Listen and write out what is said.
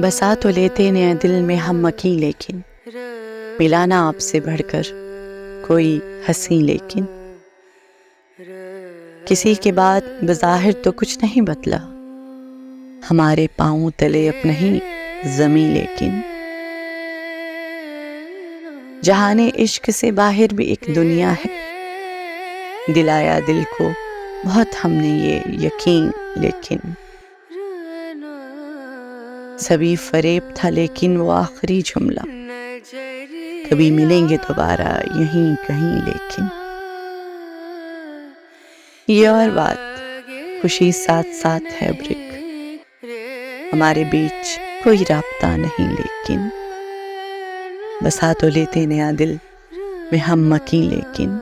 بسا تو لیتے نئے دل میں ہم مکی، لیکن ملا نہ آپ سے بڑھ کر کوئی ہنسی، لیکن کسی کے بعد بظاہر تو کچھ نہیں بدلا، ہمارے پاؤں تلے اب نہیں زمیں، لیکن جہان عشق سے باہر بھی ایک دنیا ہے، دلایا دل کو بہت ہم نے یہ یقین، لیکن سبھی فریب تھا، لیکن وہ آخری جملہ کبھی ملیں گے دوبارہ یہیں کہیں، لیکن یہ اور بات خوشی ساتھ ساتھ ہے ابرک، ہمارے بیچ کوئی رابطہ نہیں، لیکن بسا تو لیتے نیا دل میں ہم مکی، لیکن